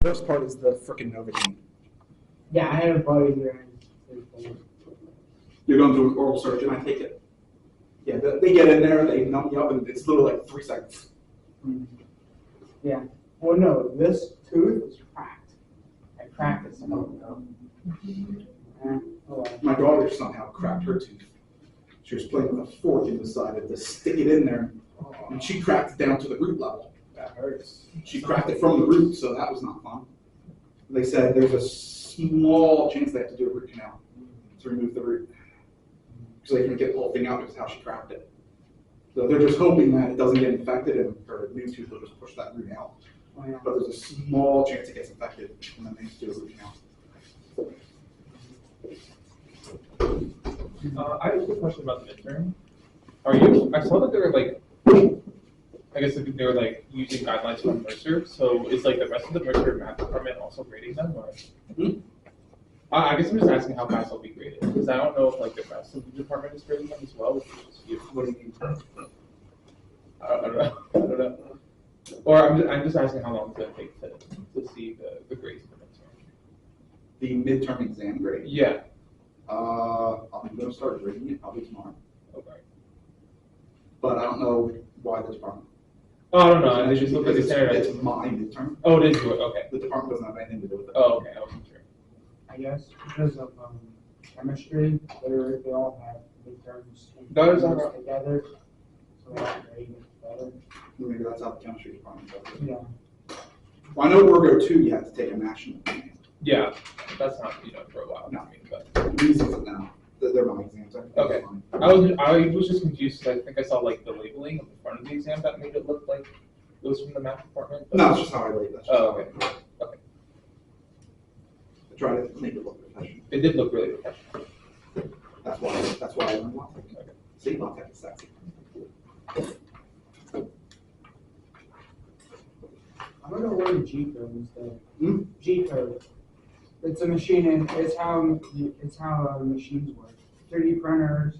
worst part is the frickin' Novocaine. Yeah, I had a buddy here. You're going to an oral surgeon, I take it. Yeah, they get in there, they numb you up, and it's literally like 3 seconds. Yeah. Well, no, this tooth is cracked. I cracked it somehow. My daughter somehow cracked her tooth. She was playing with a fork and decided to stick it in there, and she cracked it down to the root level. That hurts. She cracked it from the root, so that was not fun. They said there's a small chance they have to do a root canal to remove the root, because they can't get the whole thing out because of how she cracked it. So they're just hoping that it doesn't get infected and her new tooth will just push that root out. Oh, yeah. But there's a small chance it gets infected, and then they have to do a root canal. I have a quick question about the midterm. I saw that they were like, I guess they were like using guidelines from Mercer. So is like the rest of the Mercer math department also grading them, or? I guess I'm just asking how fast they'll be graded, because I don't know if like the rest of the department is grading them as well. Which is just you. What do you mean? I don't know. I don't know. Or I'm just asking how long it's gonna take to see the grades for the midterm. The midterm exam grade? Yeah. I'm going to start grading it probably tomorrow. Okay. But I don't know why the department. Oh, I don't know. It's It just just looked like because a standardized. it's my midterm. Oh, it is good. Okay. The department doesn't have anything to do with it. Oh, okay. I wasn't sure. I guess because of chemistry, they all have midterms Those are- together, so they all grade it better. Maybe that's how the chemistry department does it. Yeah. Well, I know Orgo 2, you have to take a national exam. Yeah, that's not for a while. No. I mean, but Reasons it now. They're my exams. I think that's Okay. fine. I was just confused because I think I saw like the labeling of the front of the exam that made it look like it was from the math department. But No, it's just how I rate. That's just Oh, how I okay. rate. Okay. I try to make it look professional. It did look really professional. That's why I learned LaTeX. Okay. See, LaTeX is sexy. I don't know where the G code is though. Hmm? G code. It's a machine, and it's how machines work. 3D printers.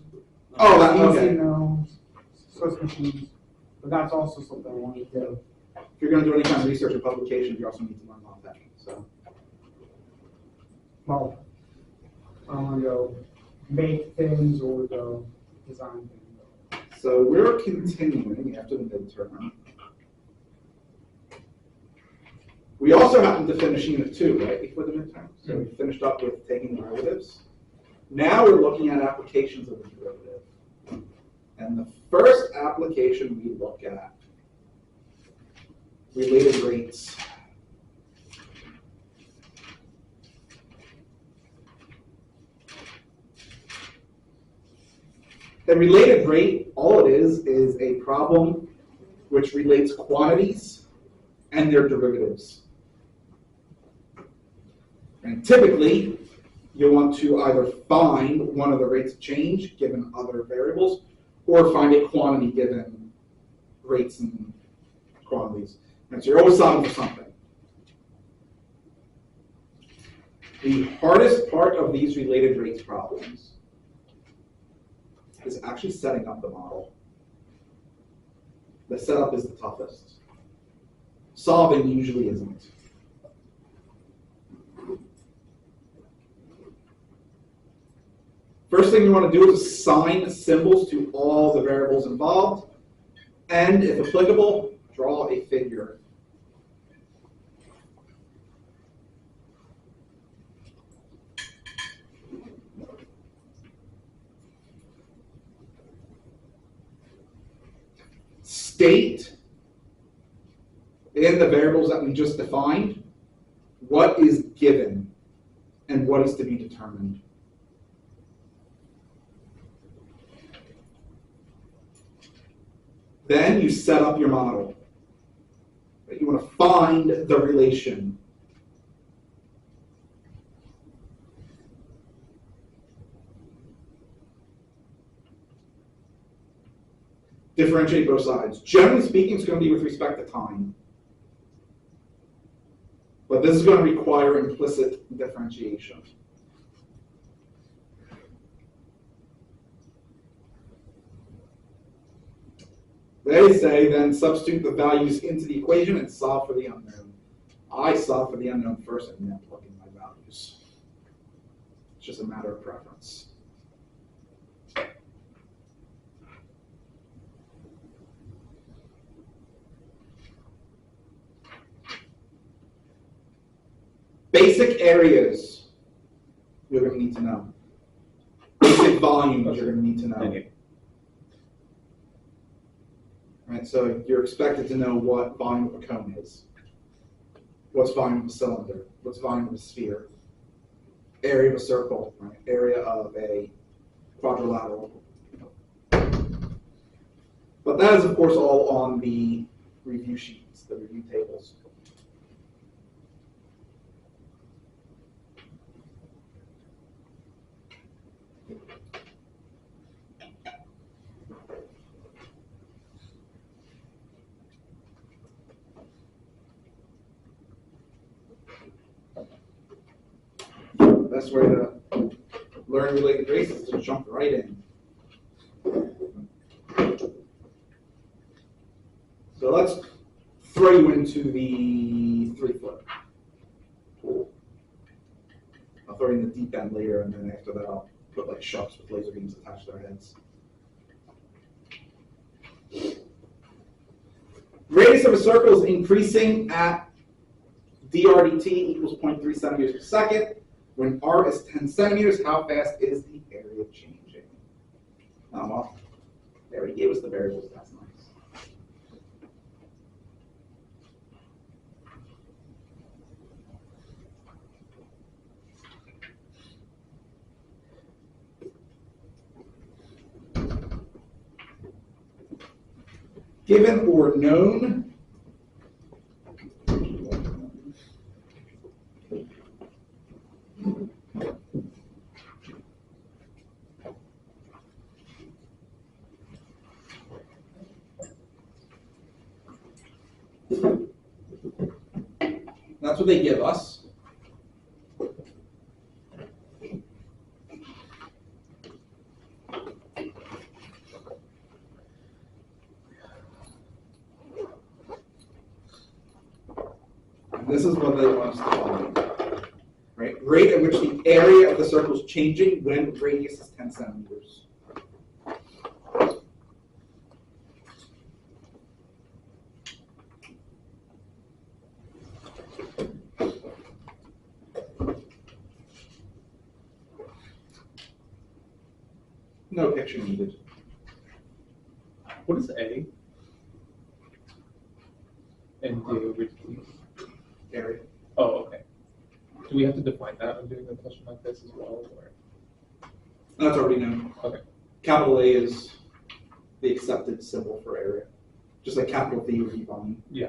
Oh, that- CNC okay. mills, Swiss machines. But that's also something I want to do. If you're going to do any kind of research or publication, you also need to learn LaTeX. So, Well, I want to go make things or go design things. so we're continuing after the midterm. We also happened to finish Unit 2, right, before the midterm. So we finished up with taking derivatives. Now we're looking at applications of the derivative. And the first application we look at, related rates. The related rate, all it is a problem which relates quantities and their derivatives. And typically, you want to either find one of the rates of change given other variables, or find a quantity given rates and quantities. And so you're always solving for something. The hardest part of these related rates problems is actually setting up the model. The setup is the toughest. Solving usually isn't. First thing you want to do is assign symbols to all the variables involved, and if applicable, draw a figure. State in the variables that we just defined what is given and what is to be determined. Then you set up your model. You want to find the relation. Differentiate both sides. Generally speaking, it's going to be with respect to time. But this is going to require implicit differentiation. They say then substitute the values into the equation and solve for the unknown. I solve for the unknown first and then plug in my values. It's just a matter of preference. Basic areas you're going to need to know. Basic volumes you're going to need to know. Okay. Right, so you're expected to know what volume of a cone is. What's volume of a cylinder? What's volume of a sphere? Area of a circle, right? Area of a quadrilateral. But that is, of course, all on the review sheets, the review tables. Best way to learn related races is to jump right in. So let's throw you into the 3-foot pool. I'll throw you in the deep end later, and then after that I'll put like sharks with laser beams attached to their heads. Radius of a circle is increasing at dr/dt equals 0.3 centimeters per second. When r is 10 centimeters, how fast is the area changing? Well, they already gave us the variables. That's nice. Given or known, that's what they give us. And this is what they want us to find. Right? Rate at which the area of the circle is changing when radius is 10 centimeters. No picture needed. What is A? And D over T? Area. Oh, okay. Do we have to define that when doing a question like this as well? Or? That's already known. Okay. Capital A is the accepted symbol for area, just like capital V would be volume. Yeah.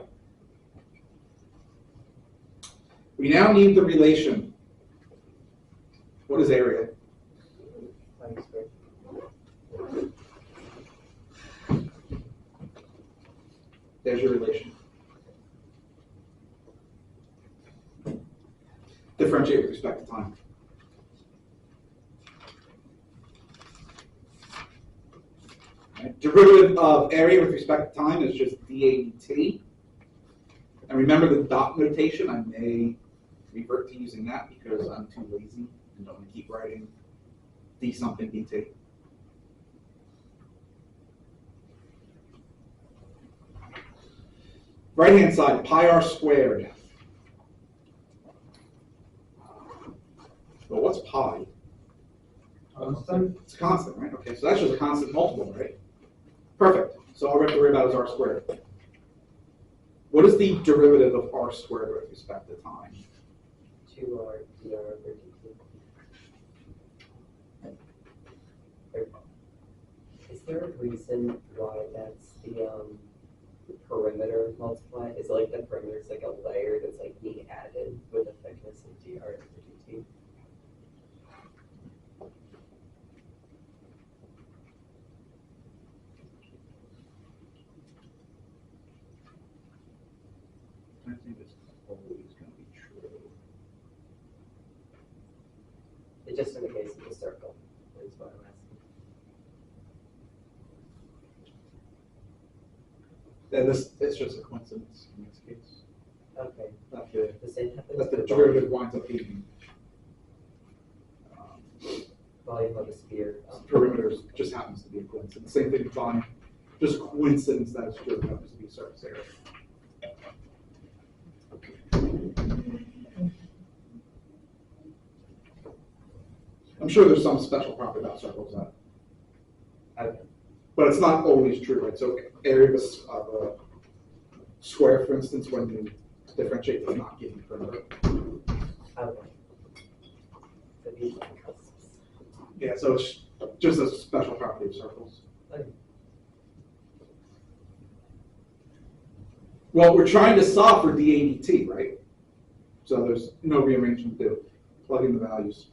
We now need the relation. What is area? There's your relation. Differentiate with respect to time. Right. Derivative of area with respect to time is just dAdt. And remember the dot notation, I may revert to using that because I'm too lazy and don't want to keep writing d something dt. Right hand side, pi r squared. Well, what's pi? Constant? It's a constant, right? Okay, so that's just a constant multiple, right? Perfect. So all we have to worry about is r squared. What is the derivative of r squared with respect to time? 2r dr over dt. Is there a reason why that's the perimeter multiplied? Is it like the perimeter is like a layer that's like being added with a thickness of dr over dt? I think it's always going to be true. It just in the case of the circle is what I'm asking. And this it's just a coincidence in this case. Okay. that the, The same happens that the with derivative winds up being volume of a sphere. perimeters, just happens to be a coincidence. Same thing with volume, just coincidence that it's just happens to be surface area. I'm sure there's some special property about circles that, Okay. but it's not always true, right? So area of a square, for instance, when you differentiate, does not give you perimeter. Okay. So these are cusps. Yeah, so it's just a special property of circles. Okay. Well, we're trying to solve for dAdt, right? So there's no rearrangement to do. Plug in the values.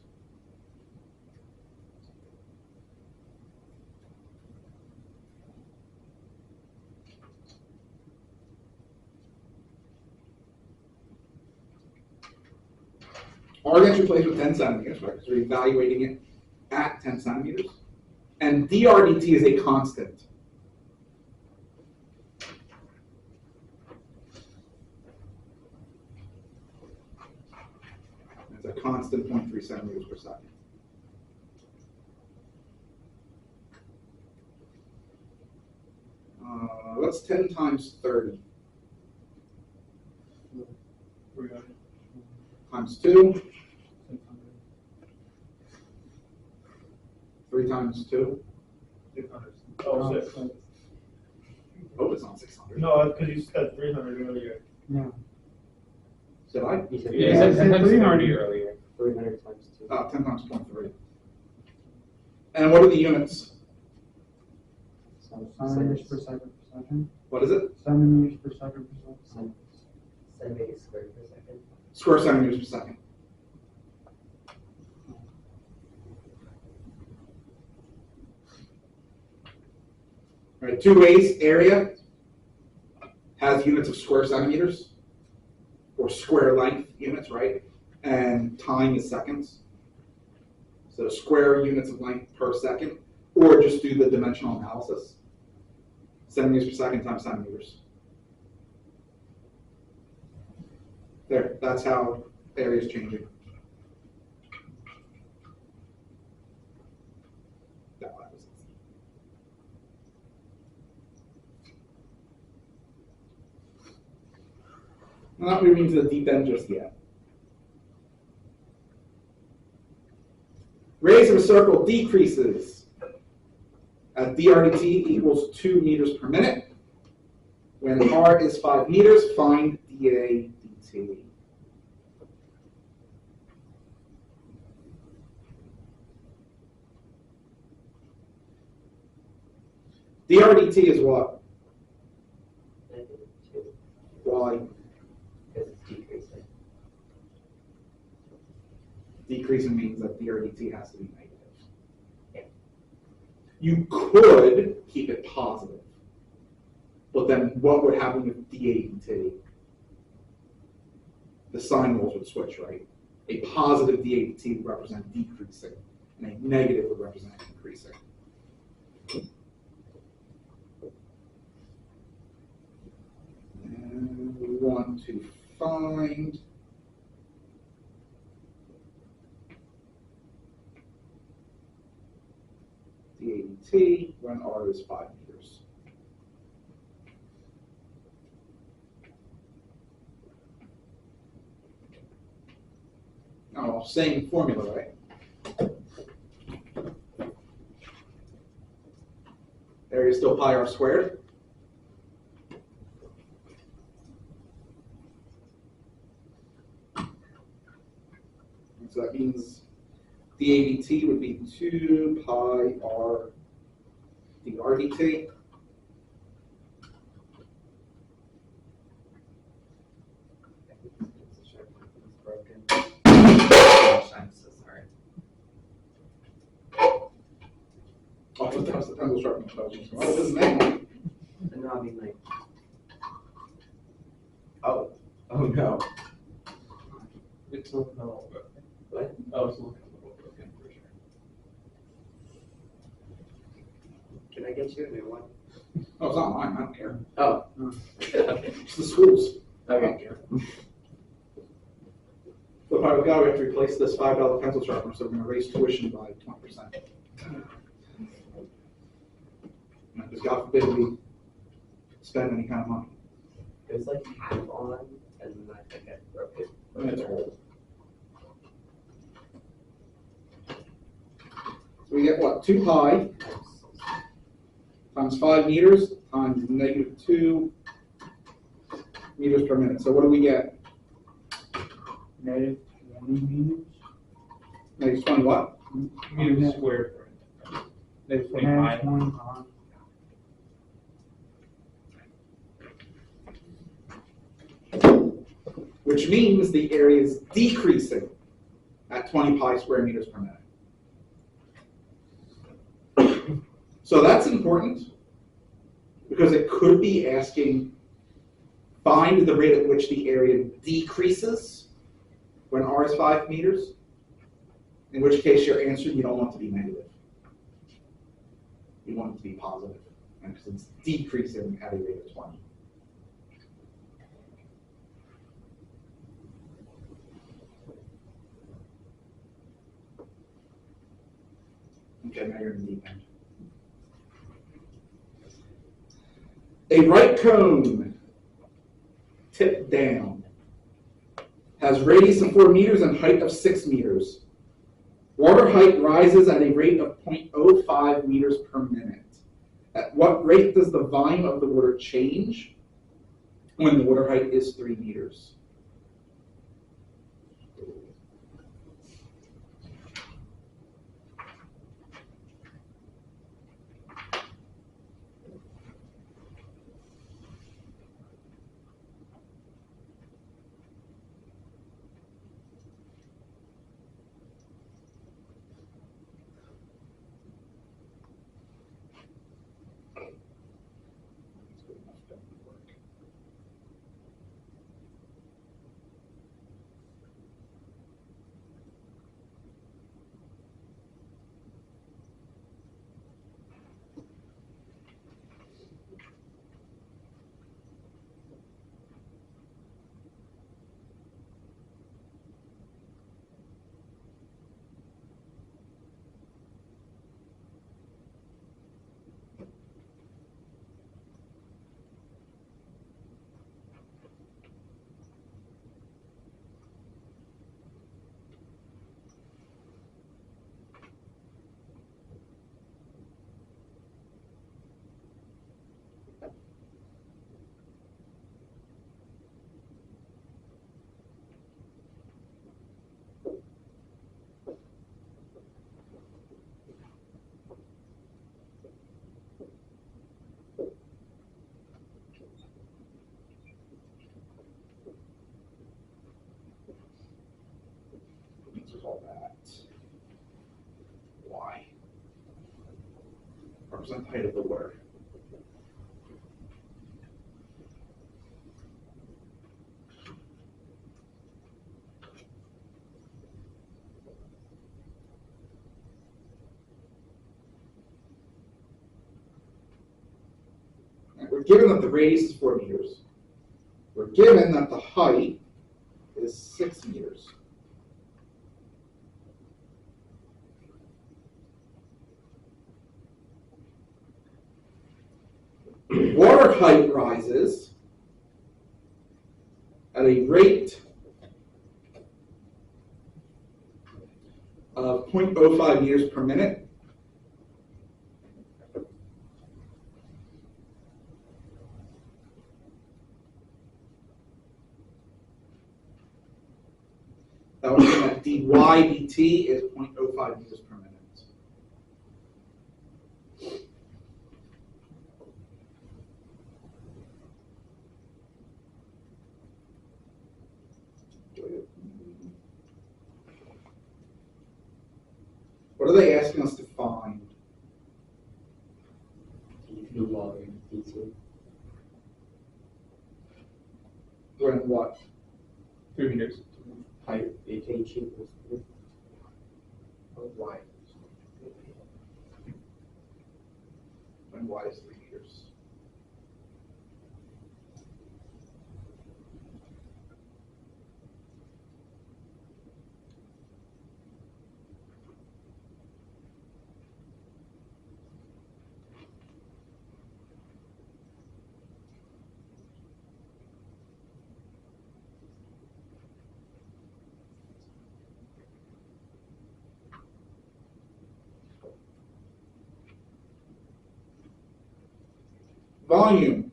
R gets replaced with 10 centimeters, right? Because we're evaluating it at 10 centimeters. And dRdt is a constant. It's a constant 0.3 centimeters per second. What's 10 times 30? 300. Times 2? 3 times 2? 600. Oh, Oh, 6. Hope it's not 600. No, because you said 300 earlier. No. Did I? You said Yeah, Yeah, you said it's 10 times 300. 30 earlier. 300 times 2. 10 times 0.3. And what are the units? So centimeters per second per second. What is it? Centimeters per second per second. Centimeters squared per second. Square centimeters per second. All right, two ways, area has units of square centimeters, or square length units, right? And time is seconds. So square units of length per second, or just do the dimensional analysis. Centimeters per second times centimeters. There, that's how area is changing. That was it. I'm not moving to the deep end just yet. Radius of a circle decreases as dRdt equals 2 meters per minute. When r is 5 meters, find dA dt. dRdt is what? -2. Why? Because it's decreasing. Decreasing means that dRdt has to be negative. Yeah. You could keep it positive, but then what would happen with dAdt? The sign rules would switch, right? A positive dAdt would represent decreasing, and a negative would represent increasing. And we want to find dAdt when r is 5 meters. Oh, same formula, right? Area is still pi r squared. So that means dAdt would be 2 pi r dRdt. It's broken. Gosh, I'm so sorry. Oh, I thought that was the pencil sharpening intelligence. Oh, this is manual. No, I mean like, Oh no. It's looking a little bit. what? Oh, it's looking a little broken for sure. Can I get you a new one? Oh, it's not mine. I don't care. Oh. It's the school's. I don't Okay. care. So by God, we have to replace this $5 pencil sharpener, so we're gonna raise tuition by 20%. Because God forbid we spend any kind of money. It was like half on, and then I think I broke it. And it's old. So we get what, 2 pi times 5 meters times -2 meters per minute. So what do we get? -20 meters. -20 what? Meters squared per minute. Negative 20 pi. -20 pi. Which means the area is decreasing at 20 pi square meters per minute. So that's important because it could be asking, find the rate at which the area decreases when r is 5 meters, in which case your answer, you don't want to be negative. You want it to be positive, because it's decreasing at a rate of 20. Okay, now you're in the deep end. A right cone tipped down has radius of 4 meters and height of 6 meters. Water height rises at a rate of 0.05 meters per minute. At what rate does the volume of the water change when the water height is 3 meters? Answers all that. Why? Represent the height of the water. We're given that the radius is 4 meters. We're given that the height is 6 meters. Water height rises at a rate of 0.05 meters per minute. That would mean that dy dt is 0.05 meters per minute. What are they asking us to find? dp water dt. When what? 3 meters. Height. h equals 3. Y. When y is 3 meters. Volume.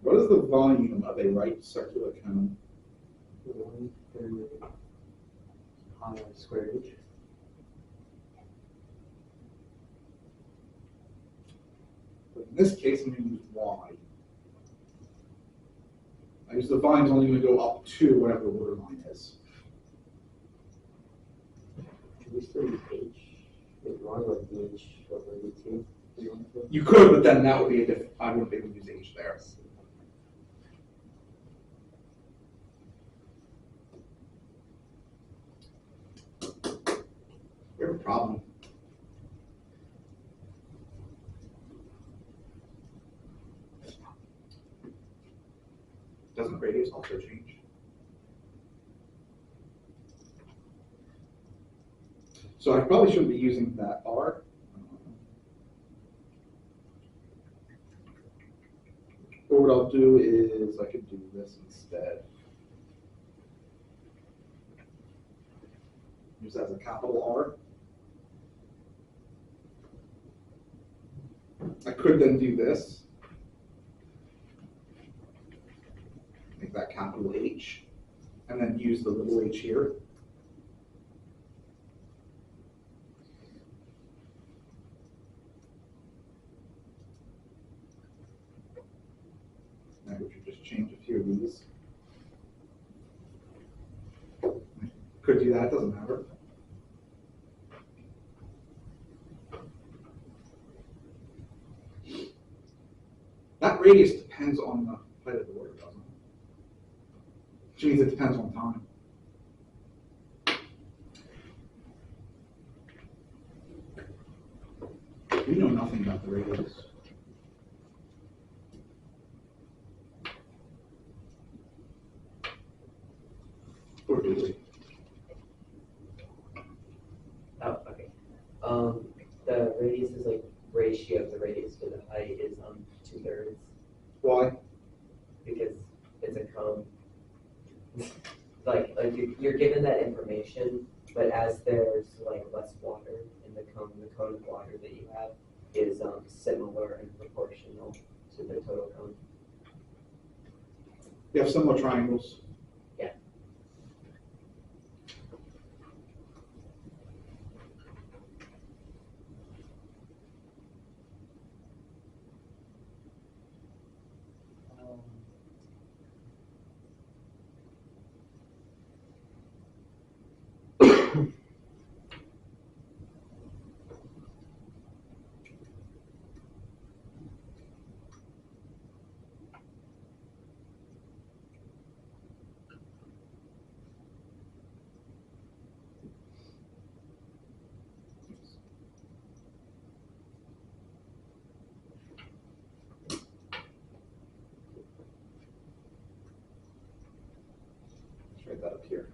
What is the volume of a right circular cone? 1/3 pi squared inch. But in this case, I'm going to use y. I use the volume's only going to go up to whatever the order line is. Can we still use h? Is wrong like h over dt? You could, but then that would be a different, I wouldn't be able to use h there. We have a problem. Doesn't radius also change? So I probably shouldn't be using that R. Or what I'll do is I could do this instead. Use that as a capital R. I could then do this. Make that capital H. And then use the little h here. Now we should just change a few of these. Could do that, doesn't matter. That radius depends on the height of the order, doesn't it? Which means it depends on time. We know nothing about the radius. Or do we? Oh, okay. The radius is like ratio of the radius to the height is 2/3 Why? because it's a cone. Like you're given that information, but as there's like less water in the cone of water that you have is similar and proportional to the total cone. We have similar triangles. Yeah. Let's write that up here.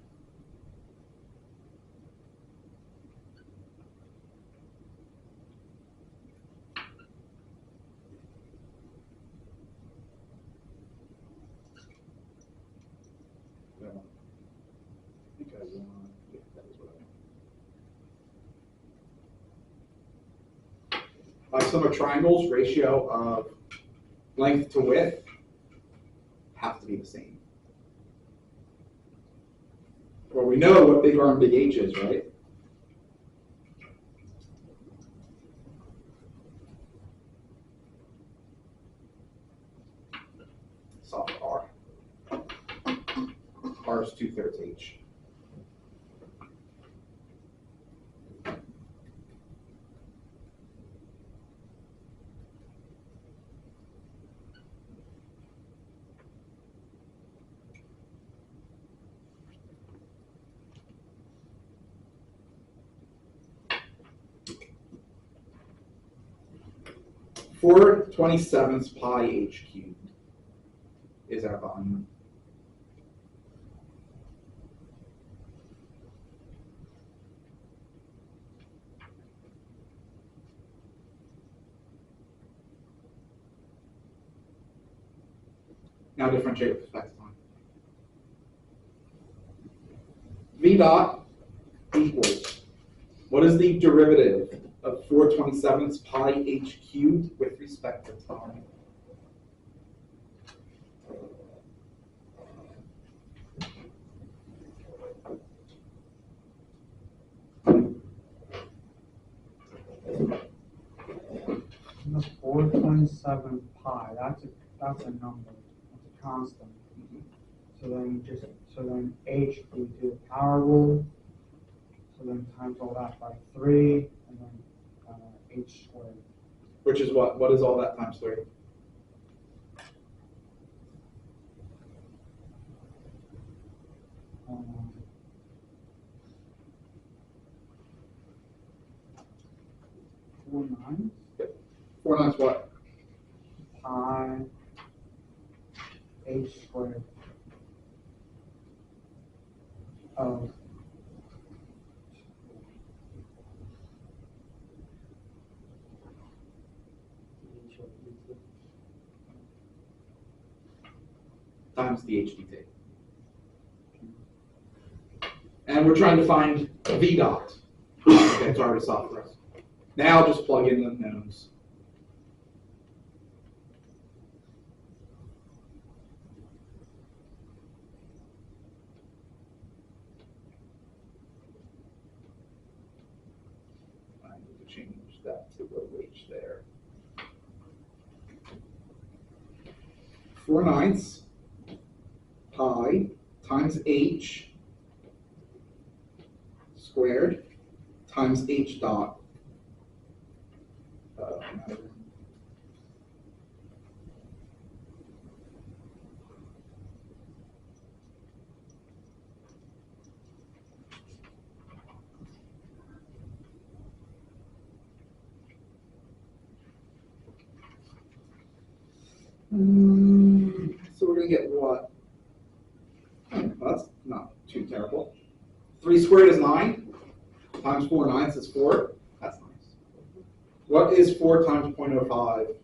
Yeah. I think I want, yeah, that is what I want. Similar triangles, ratio of length to width have to be the same. Well, we know what big R and big H is, right? Solve for R. R is 2/3 H. Four 27ths pi H cubed is our volume. Now differentiate with respect to time. V dot equals, what is the derivative of 4/27 pi h cubed with respect to time? The 427 pi, that's a number, that's a constant. So then h, we do the power rule, so then times all that by 3, and then h squared. Which is what? What is all that times 3? Four nines 4 nines what? pi h squared of Times the HDT. And we're trying to find V dot. Okay, it's already solved for us. Now just plug in the knowns. I need to change that to a H there. 4/9 pi times h squared times h dot. So we're going to get what? Well, that's not too terrible. 3 squared is 9, times 4/9 is 4. That's nice. What is 4 times 0.05? 1/5.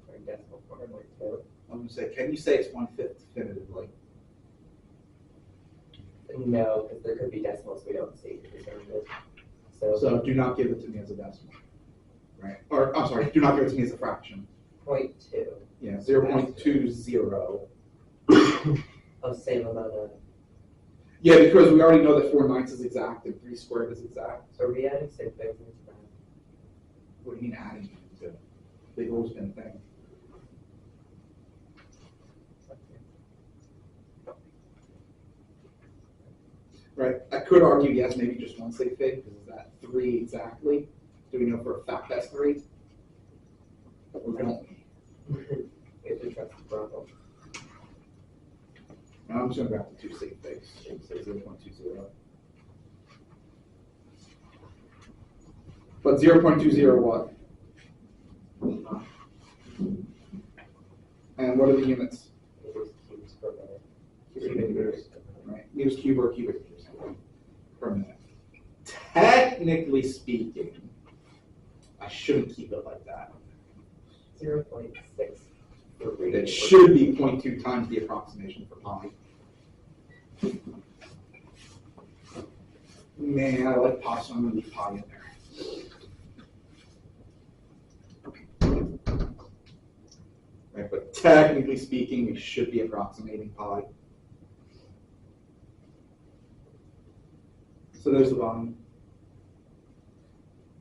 Or decimal form or 2. I'm going to say, can you say it's 1/5 definitively? No, because there could be decimals we don't see preserved. So do not give it to me as a decimal. Right? Or, I'm sorry, do not give it to me as a fraction. 0.2. Yeah, 0.20. Of same amount of, Yeah, because we already know that 4/9 is exact and 3 squared is exact. are we adding sig figs into that? What do you mean adding to it? They've always been a thing. Right, I could argue, yes, maybe just one sig fig, because is that 3 exactly? Do we know for a fact that's 3? Or don't we? We have to trust the problem. No, I'm just going to go back to 2 sig figs, say 0.20. But 0.20 what? And what are the units? Meters cubes per minute. Cubic meters, right? Meters cube or cubic meters per minute. Technically speaking, I shouldn't keep it like that. 0.6. It should be 0.2 times the approximation for pi. Man, I like pi, so I'm going to leave pi in there. Right, but technically speaking, we should be approximating pi. So there's the volume.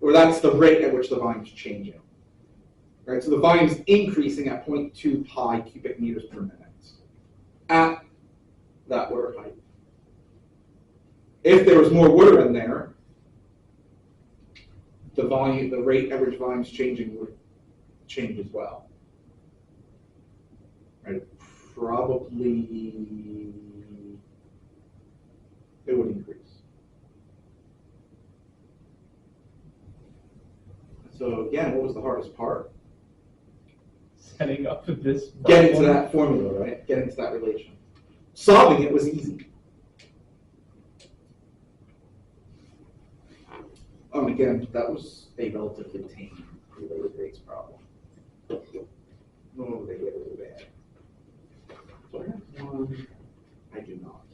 Or that's the rate at which the volume is changing. Right, so the volume is increasing at 0.2 pi cubic meters per minute at that water height. If there was more water in there, the volume, the rate average volume is changing would change as well. Right, probably it would increase. So again, what was the hardest part? Setting up this. Getting to problem. that formula, right? Getting to that relation. Solving it was easy. Oh, again, that was a relatively tame relay rates problem. Oh, they get really bad. So I have one. I do not.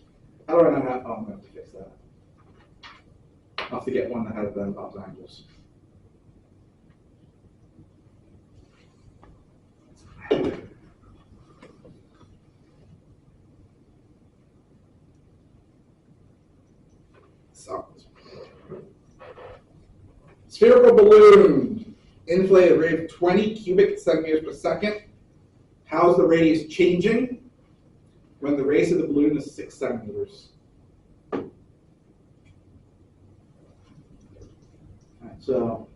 How do I not have? Oh, I'm going to have to fix that. I'll have to get one that has the Bob's angles. Sucks. Spherical balloon, inflated rate of 20 cubic centimeters per second. How's the radius changing when the radius of the balloon is 6 centimeters? Alright, so,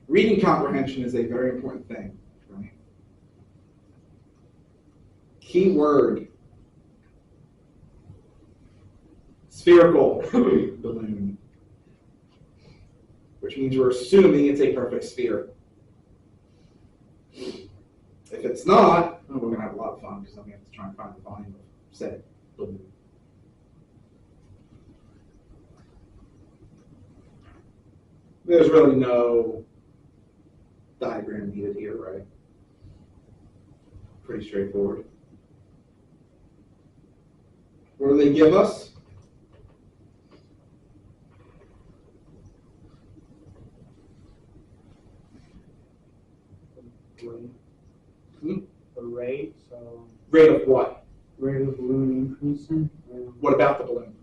reading comprehension is a very important thing, right? Key word. Spherical balloon, which means we're assuming it's a perfect sphere. If it's not, we're going to have a lot of fun because then we have to try and find the volume of said balloon. There's really no diagram needed here, right? Pretty straightforward. What do they give us? The rate, so Rate of what? rate of balloon increasing, What about the balloon?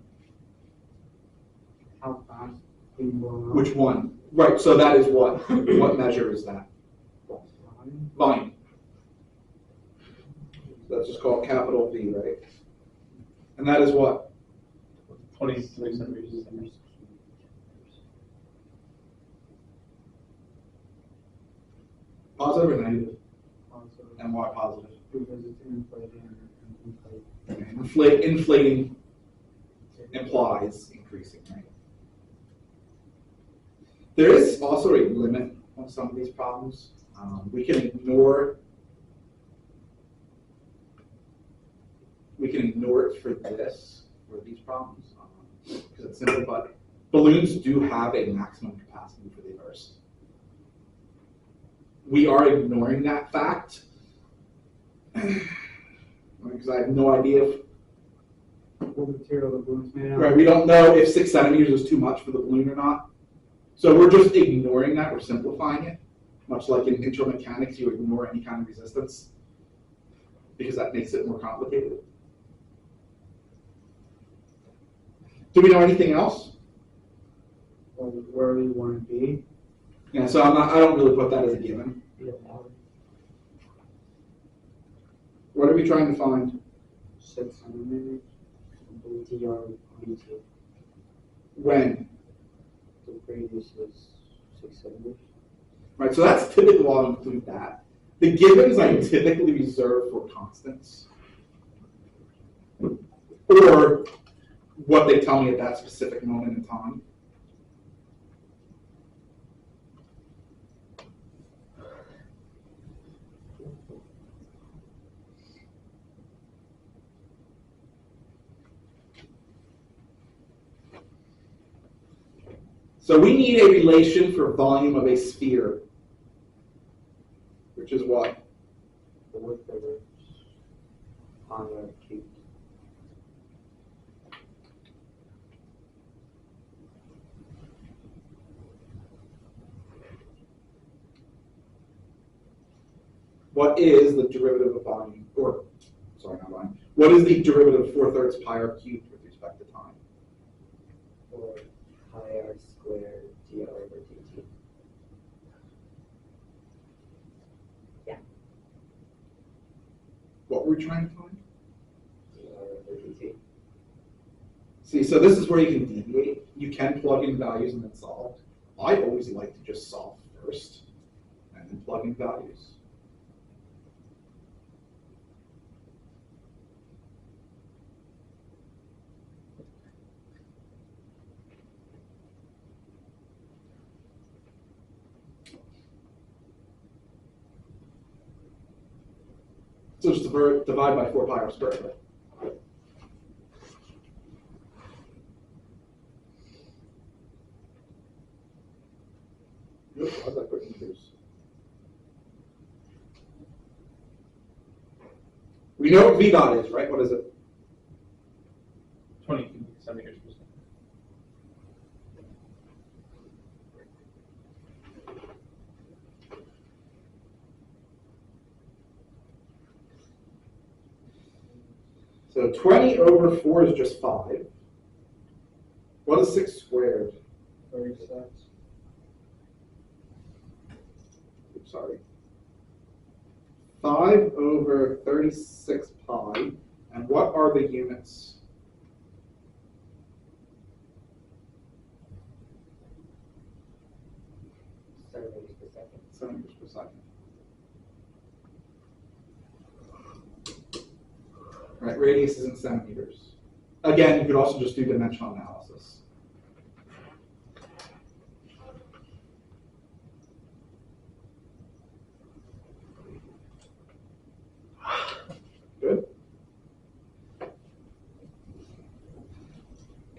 how fast being blown up. Which one? Right, so that is what? What measure is that? Volume. So that's just called capital V, right? And that is what? 23 centimeters. Positive or negative? Also, And why positive? because it's inflating and inflating. Inflating implies increasing, right? There is also a limit on some of these problems. We can ignore it for this, for these problems, because it's simple, but balloons do have a maximum capacity for the burst. We are ignoring that fact because I have no idea if, What material the balloon's made out of. right, we don't know if 6 centimeters is too much for the balloon or not. So we're just ignoring that, we're simplifying it. Much like in internal mechanics, you ignore any kind of resistance because that makes it more complicated. Do we know anything else? Or where you want to be. Yeah, so I don't really put that as a given. What are we trying to find? 6 centimeters. DR22. When? The radius is 6 centimeters. Right, so that's typically, I'll include that. The givens I typically reserve for constants. Or what they tell me at that specific moment in time. So we need a relation for volume of a sphere, which is what? The width of it on the cube. What is the derivative of volume? Or, sorry, not volume. What is the derivative of 4/3 pi r cubed with respect to time? Or pi r squared dr over dt. What were we trying to find? Dr over dt. See, so this is where you can deviate. You can plug in values and then solve. I always like to just solve first and then plug in values. So just divide by 4 pi r squared. Nope, how's that put meters? We know what V dot is, right? What is it? 20 cubic centimeters per second. So 20 over 4 is just 5. What is 6 squared? 36. Oops, sorry. 5 over 36 pi. And what are the units? Centimeters per second. Centimeters per second. Right, radius is in centimeters. Again, you could also just do dimensional analysis. Good.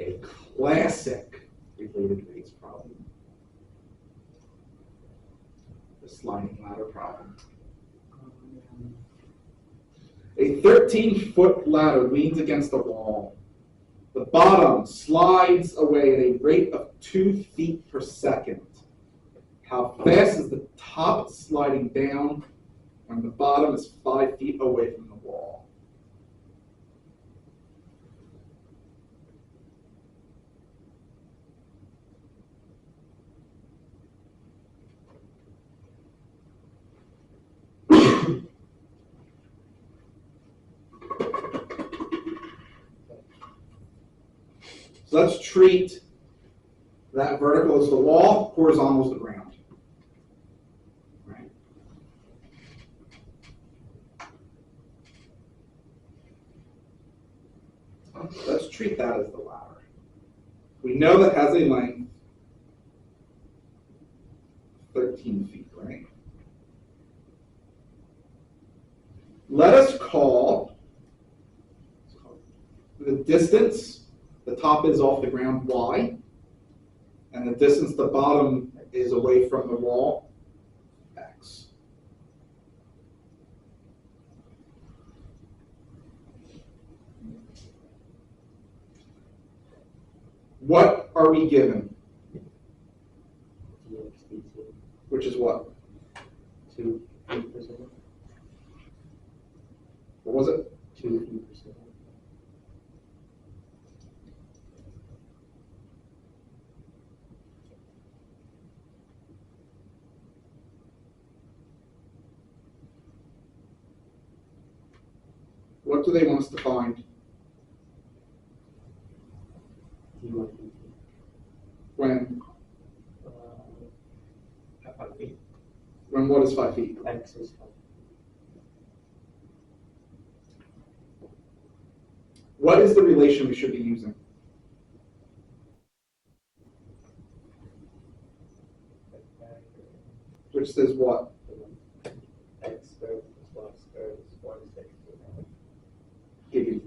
A classic related rates problem. The sliding ladder problem. A 13-foot ladder leans against a wall. The bottom slides away at a rate of 2 feet per second. How fast is the top sliding down when the bottom is 5 feet away from the wall? So let's treat that vertical as the wall, horizontal as the ground. Right? Let's treat that as the ladder. We know that has a length 13 feet, right? Let us call the distance the top is off the ground y, and the distance the bottom is away from the wall x. What are we given? DXD2. Which is what? 2 feet per second. What was it? 2 feet per second. What do they want us to find D1 dt. when At 5 feet. what is 5 feet? X is 5. What is the relation we should be using? Which says what? X squared plus y squared is 1/6. Giggity.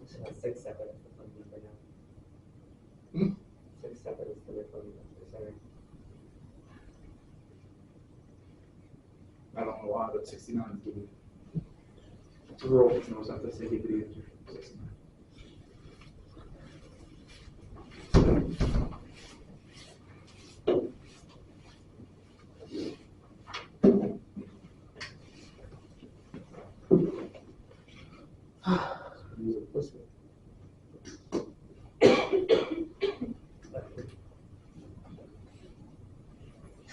So 6, 7 is the fun number now. Hmm? 6, 7 is the fun number. Sorry. I don't know why, but 69 is giggity. It's a rule, it knows that they say giggity after 69. Use implicit.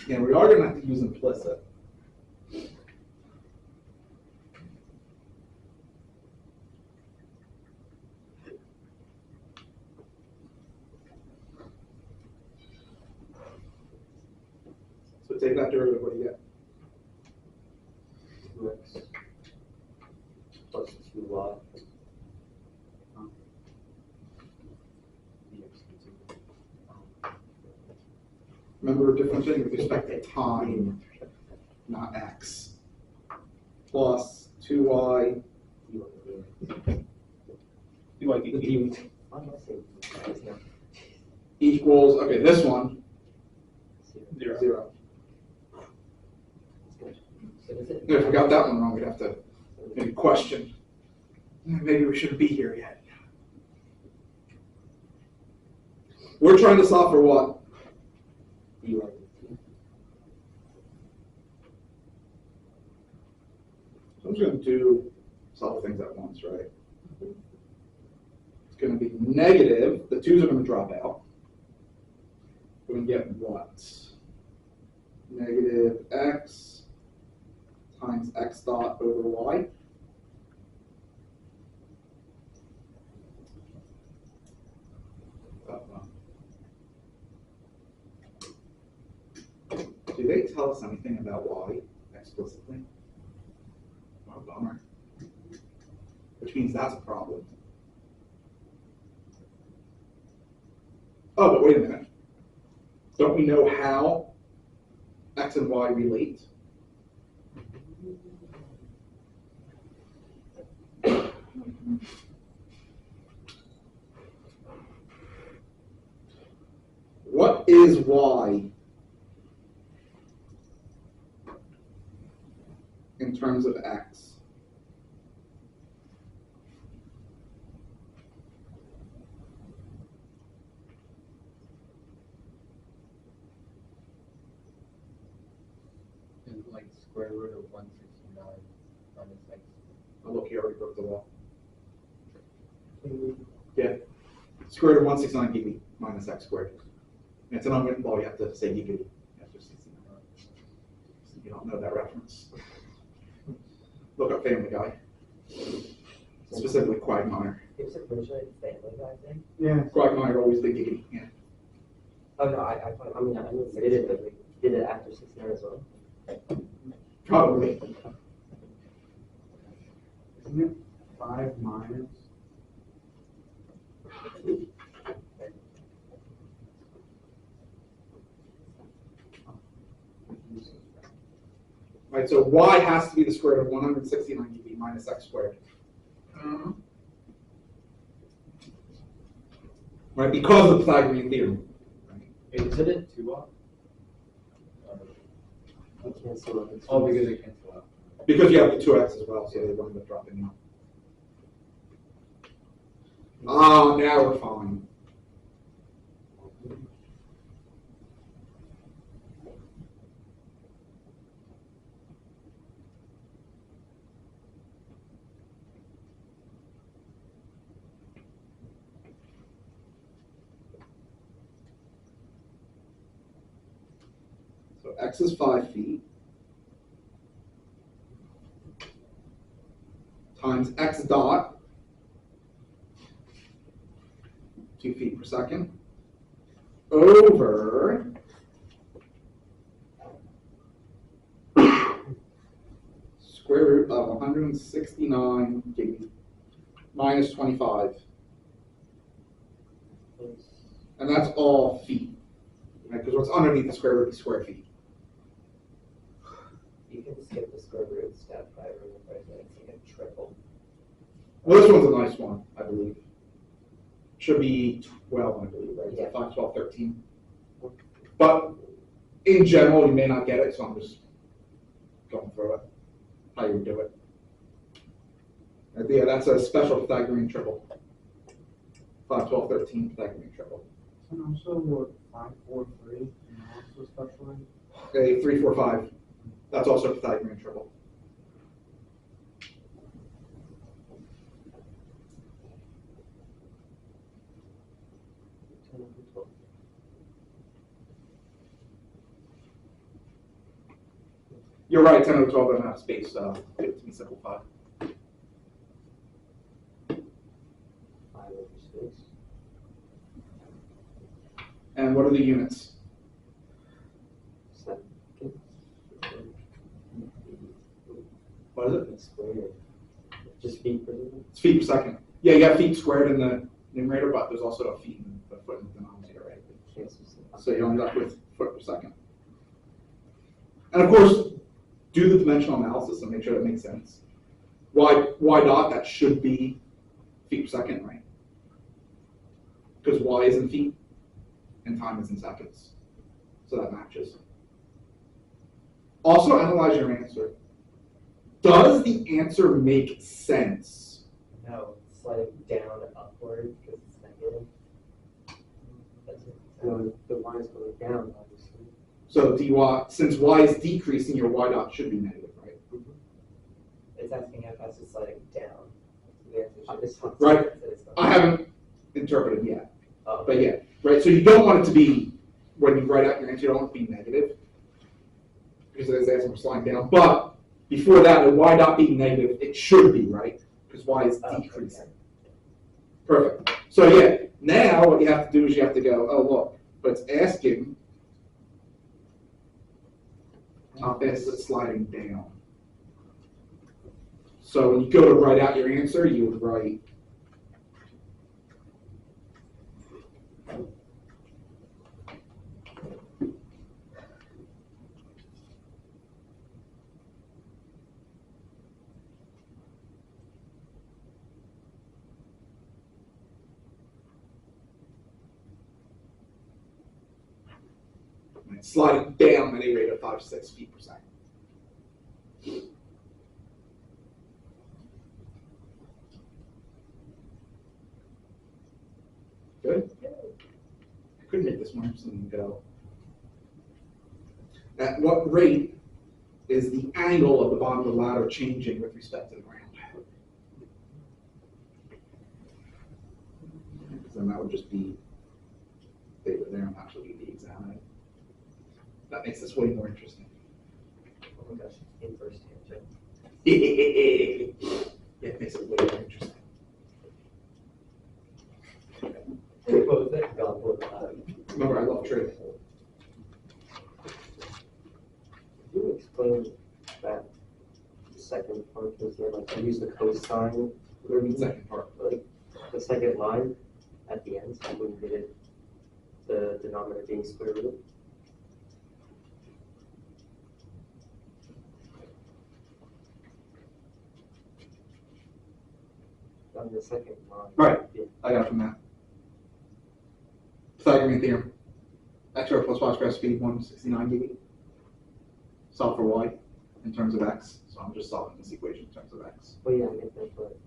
Yeah, we are going to have to use implicit. So take that derivative, what do you get? 2x plus 2y. Remember, we're differentiating with respect to time, not x. Plus 2y Do I get I'm guessing it's not equals, okay, this one, Zero. 0. good. So does it? If we got that one wrong, we'd have to maybe question. Maybe we shouldn't be here yet. We're trying to solve for what? dy dt. So I'm just going to do solve things at once, right? It's going to be negative. The 2's are going to drop out. We're going to get what? Negative x times x dot over y. Do they tell us anything about y explicitly? Oh, bummer. Which means that's a problem. Oh, but wait a minute. Don't we know how x and y relate? What is y in terms of x? Is like square root of 169 minus x. Oh, look, you already broke the law. Yeah. Square root of 169 dB minus x squared. And it's an unwritten law, you have to say dB after 69. You don't know that reference. Look up Family Guy. Specifically Quagmire. It was originally a Family Guy thing. Yeah. Quagmire always the giggity. Yeah. Oh no, I did it after 69 as well. Probably. Isn't it 5 minus? Right, so y has to be the square root of 169 dB minus x squared. Right, because of the Pythagorean theorem. Isn't it 2 You can't see what it's. Oh, because they cancel out. Because you have the 2x as well, so they wind up dropping out. Ah, now we're fine. So x is 5 feet times x dot, 2 feet per second, over square root of 169 dB minus 25. And that's all feet, right? Because what's underneath the square root is square feet. You can skip the square root step by removing it. It's like a triple. Well, this one's a nice one, I believe. Should be 12, I believe, right? Yeah. 5, 12, 13. But in general, you may not get it, so I'm just going through it, how you would do it. Yeah, that's a special Pythagorean triple. 5, 12, 13 Pythagorean triple. And also what 5, 4, 3, and also especially. Okay, 3, 4, 5. That's also Pythagorean triple. You're right, 10 over 12 doesn't have space, so give it to me simplified. 5 over space. And what are the units? 7. What is it? It's squared. Just feet per second. It's feet per second. Yeah, you have feet squared in the numerator, but there's also a feet in the foot in the denominator, right? So you end up with foot per second. And of course, do the dimensional analysis and make sure that makes sense. Y dot, that should be feet per second, right? because y is in feet and time is in seconds. So that matches. Also analyze your answer. Does the answer make sense? No, sliding down upward because it's negative. That's it. No, the y is going down, obviously. So dy, since y is decreasing, your y dot should be negative, right? It's asking how fast it's sliding down. The answer should It's be right. it's not. I haven't interpreted yet, Oh, but yeah, right? So you don't want it to be, when you write out your answer, you don't want it to be negative, because it is asking for sliding down. But before that, the y dot being negative, it should be, right? Because y is okay. decreasing. Perfect. So yeah, now what you have to do is you have to go, oh look, but it's asking how fast is it sliding down. So when you go to write out your answer, you would write sliding down at a rate of 5 to 6 feet per second. Good? I could make this more interesting and go. At what rate is the angle of the bottom of the ladder changing with respect to the ground? Because then that would just be, they were there and actually be examined. That makes this way more interesting. Oh my gosh, inverse tangent. It makes it way more interesting. What was that? Goblet. Remember, I love trivia. Could you explain that second part, because they're like, I use the cosine, What do you mean second part? like, the second line at the end, so when you did it, the denominator being square root. On the second line. Right. Yeah. I got it from that. Pythagorean theorem. X squared plus y squared speed 169 dB. Solve for y in terms of x. So I'm just solving this equation in terms of x. Well, yeah, I get that, but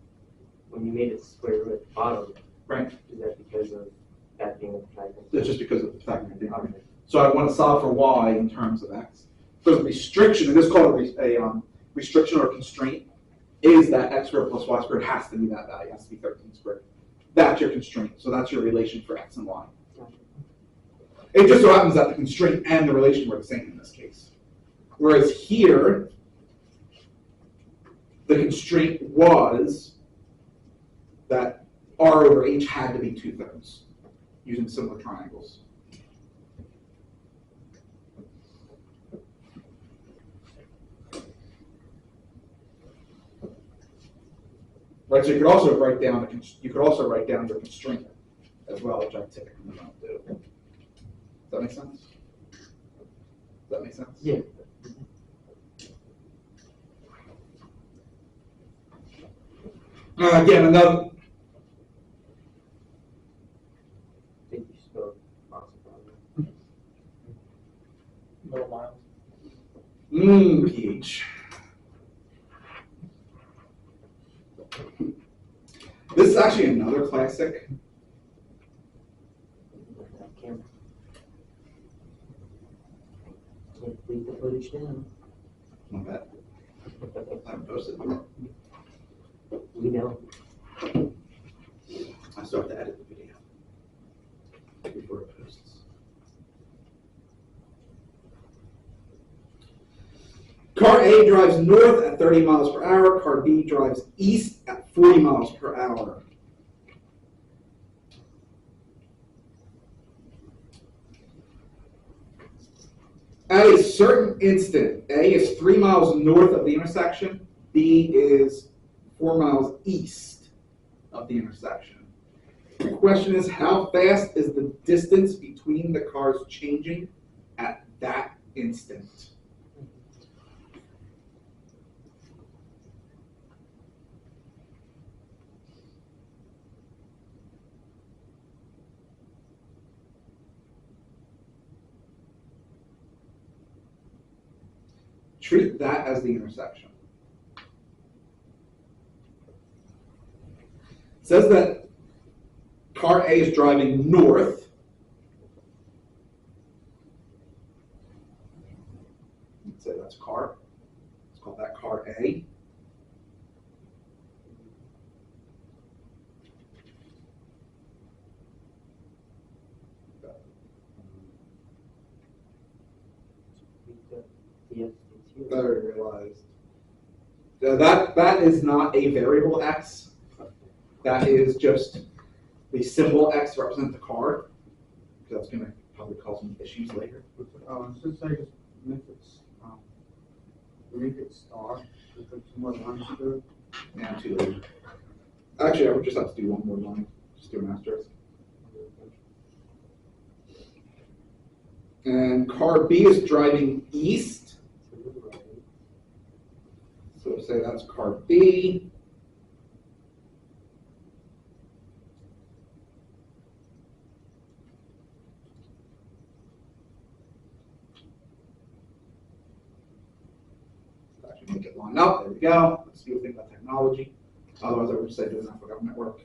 when you made it square root at the bottom, Right. is that because of that being a Pythagorean? That's just because of the Pythagorean theorem. Okay. So I want to solve for y in terms of x. So the restriction, and this is called a restriction or constraint, is that x squared plus y squared has to be that value, has to be 13 squared. That's your constraint. So that's your relation for x and y. It just so happens that the constraint and the relation were the same in this case. Whereas here, the constraint was that r over h had to be 2/3 using similar triangles. Right, so you could also write down your constraint as well, which I typically don't do. Does that make sense? Does that make sense? Yeah. Again, another. I think you spelled awesome wrong. Middle miles. pH. This is actually another classic. Can't delete the footage now. Not bad. I haven't posted it. We know. I still have to edit the video before it posts. Car A drives north at 30 miles per hour. Car B drives east at 40 miles per hour. At a certain instant, A is 3 miles north of the intersection, B is 4 miles east of the intersection. The question is, how fast is the distance between the cars changing at that instant? treat that as the intersection. It says that car A is driving north. Let's say that's car. Let's call that car A. I realized. That is not a variable x. That is just the symbol x to represent the car. That's going to probably cause me issues later. Since I just make it star, to put some more lines to it. Yeah, too late. Actually, I would just have to do one more line. Just do an asterisk. And car B is driving east. So we'll say that's car B. Actually make it line up. There we go. Let's do a thing about technology. Otherwise, I would just say doing that for government work.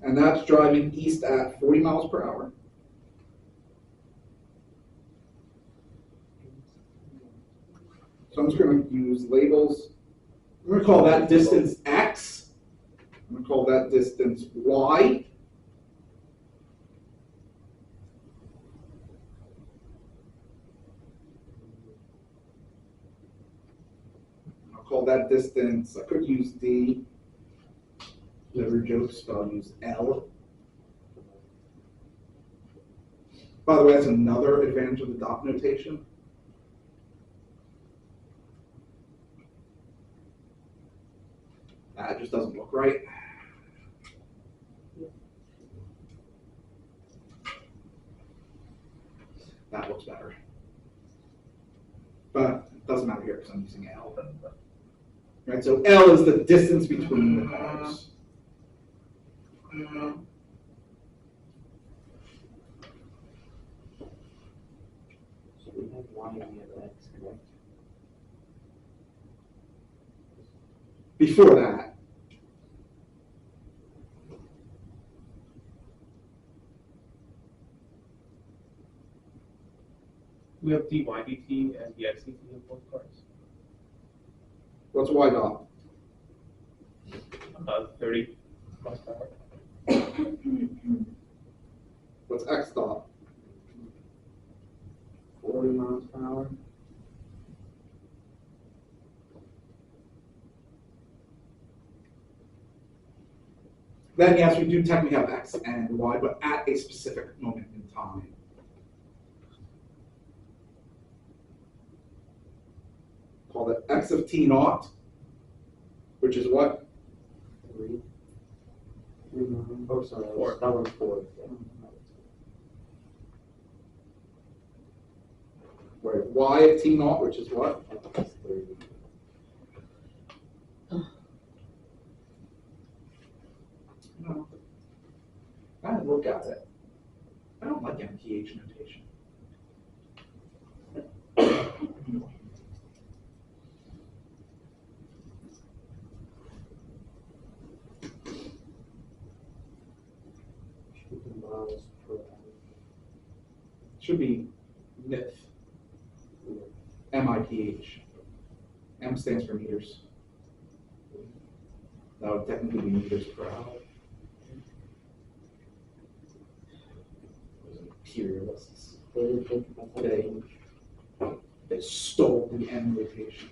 And that's driving east at 40 miles per hour. So I'm just going to use labels. I'm going to call that distance x. I'm going to call that distance y. I'll call that distance, I could use d. Never jokes, but I'll use L. By the way, that's another advantage of the dot notation. That just doesn't look right. That looks better. But it doesn't matter here because I'm using L. Right, so L is the distance between the cars. So we have y and we have x, correct? Before that, We have dy dt and dx dt in both cars. what's y dot? 30 miles per hour. What's x dot? 40 miles per hour. Then yes, we do technically have x and y, but at a specific moment in time. Call it x of t naught, which is what? 3. Mhm. Oh, sorry, Four. that one's 4. Yeah. Wait, y of t naught, which is what? That's 30. No. I look at it. I don't like MPH notation. Should be miles per hour. Should be MIPH. M-I-P-H. M stands for meters. That would technically be meters per hour. Those imperialists. They didn't think about that. They stole the M notation.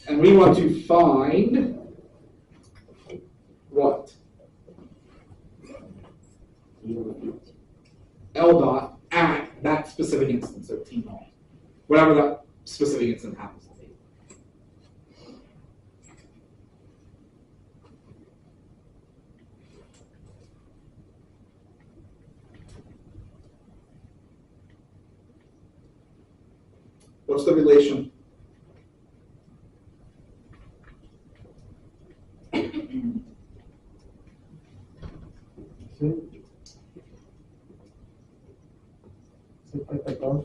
And we want to find what? L dot at that specific instance of T naught. Whatever that specific instance happens to be. What's the relation?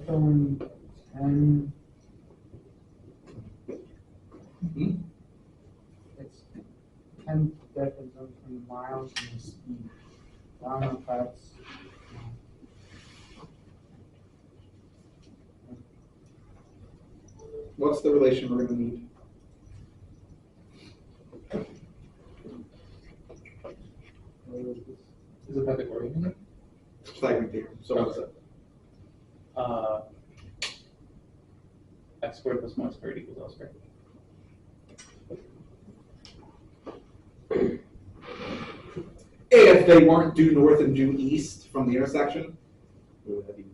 showing 10. Hmm? It's 10 difference between miles and the speed. I don't know if that's. What's the relation we're gonna need? Is it Pythagorean again? Pythagorean theorem, so what's it? X squared plus y squared equals L squared. If they weren't due north and due east from the intersection, it would be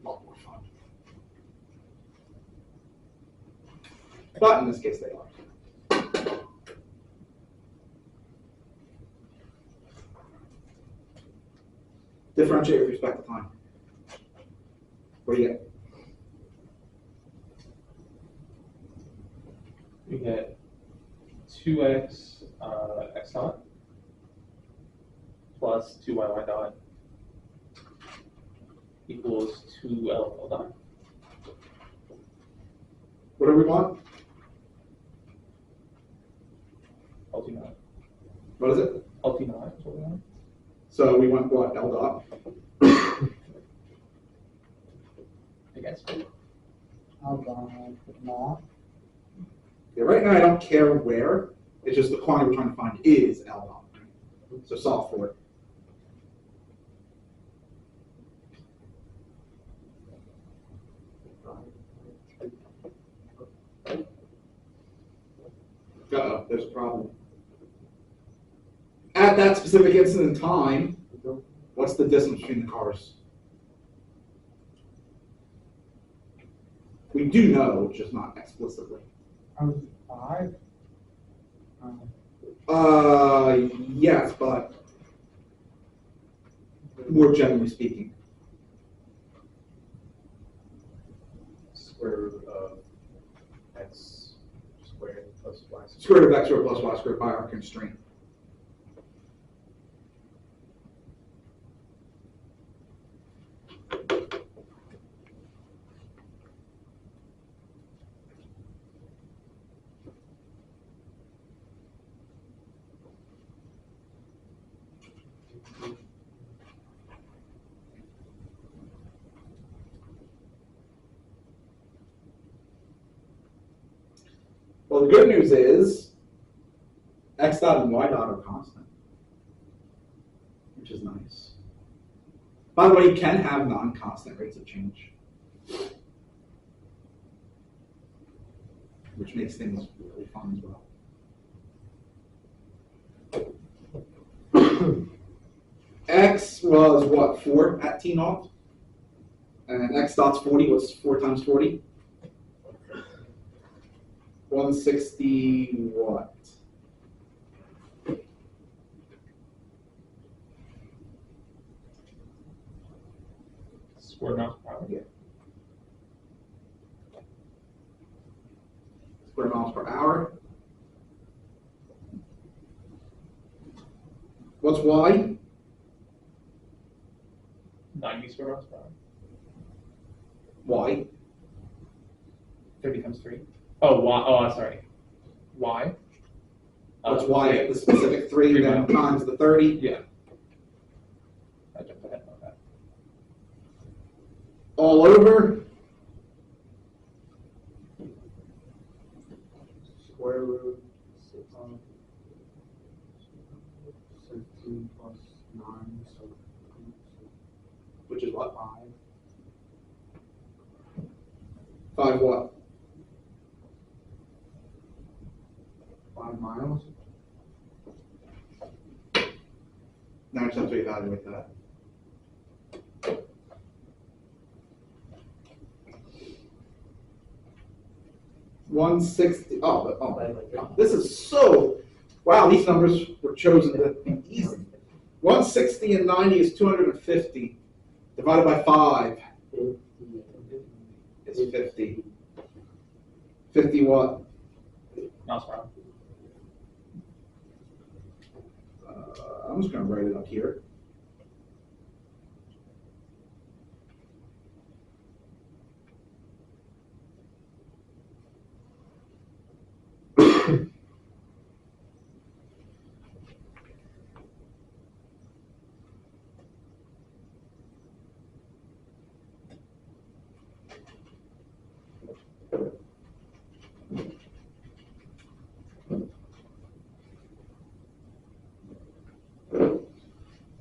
a lot more fun. But in this case, they are. Differentiate with respect to time. What do you get? We get 2x x dot plus 2y dot equals 2l dot. What do we want? LT naught. What is it? LT naught is what we want. So we want what? L dot? I guess. I'll go with not. Yeah, right now I don't care where. It's just the quantity we're trying to find is L dot. So solve for it. Uh-oh, there's a problem. At that specific instant in time, what's the distance between the cars? We do know, just not explicitly. I was 5. Yes, but more generally speaking. Square root of x squared plus y squared. Square root of x squared plus y squared by our constraint. Well, the good news is x dot and y dot are constant, which is nice. By the way, you can have non-constant rates of change, which makes things really fun as well. X was what, 4 at T naught? And x dot's 40, what's 4 times 40? 160 what? Square miles per hour. Yeah. Square miles per hour. What's y? 90 square miles per hour. Y. 30 times 3. Oh, y. Oh, I'm sorry. Y. What's y at the specific 3 3 then miles. times the 30? Yeah. I jumped ahead on that. All over? Square root 16 plus 9, so Which is what? 5. 5 what? 5 miles. Now I just have to evaluate that. $160. This is so. Wow, these numbers were chosen to be easy. 160 and 90 is 250. Divided by 5 is 50. 50 what? Miles per hour. I'm just going to write it up here.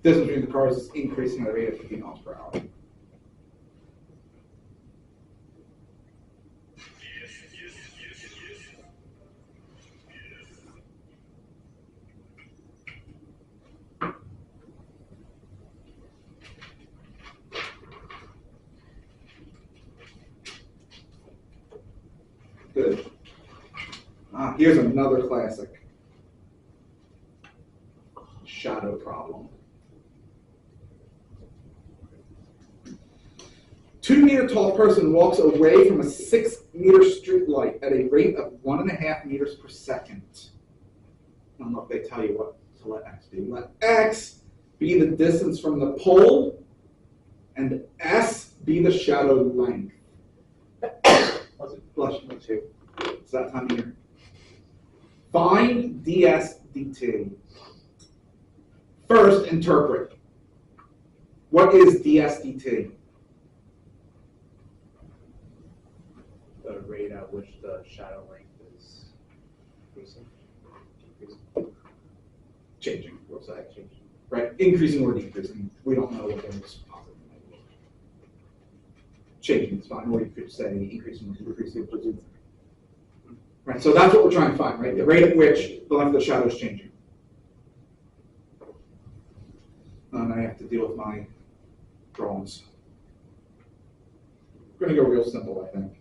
distance between the cars is increasing at a rate of 50 miles per hour. Good. Here's another classic shadow problem. 2-meter tall person walks away from a 6-meter street light at a rate of 1.5 meters per second. I don't know if they tell you what to let X be. Let X be the distance from the pole and S be the shadow length. Blush me too. It's that time of year. Find ds dt. First, interpret. What is ds dt? The rate at which the shadow length is increasing. Changing, we'll say. Right? Increasing or decreasing. We don't know what that is. Changing is fine, or you could say increasing or decreasing. Right, so that's what we're trying to find, right? The rate at which the length of the shadow is changing. And I have to deal with my drawings. We're going to go real simple, I think.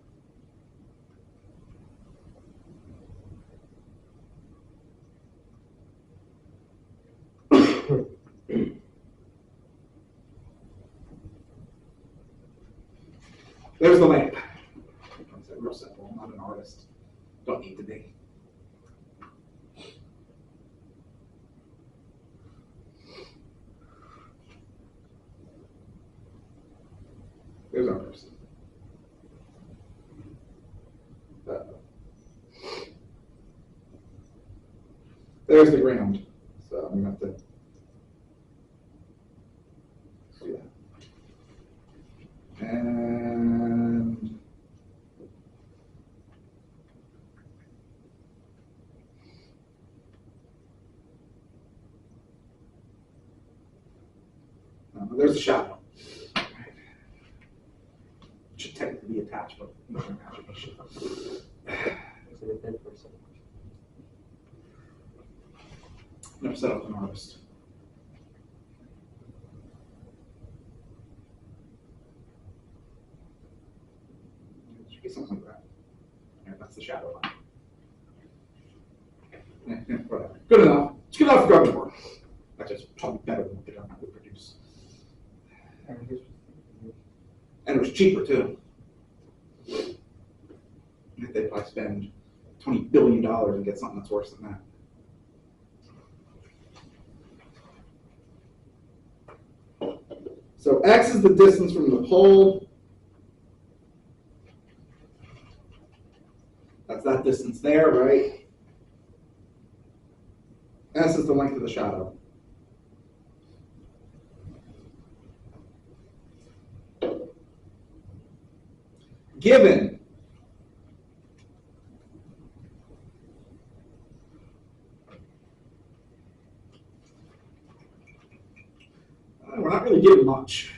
There's the lamp. It's real simple. I'm not an artist. Don't need to be. There's our person. There's the ground. So I'm going to have to do that. And there's the shadow. It should technically be attached, but no imagination. Is it a thin person? Never set up an artist. It should be something like that. Yeah, that's the shadow line. Yeah, whatever. Good enough. It's good enough for garbage work. Actually, it's probably better than what the government would produce. And it was cheaper too. They'd probably spend $20 billion and get something that's worse than that. So X is the distance from the pole. That's that distance there, right? S is the length of the shadow. Given we're not really given much.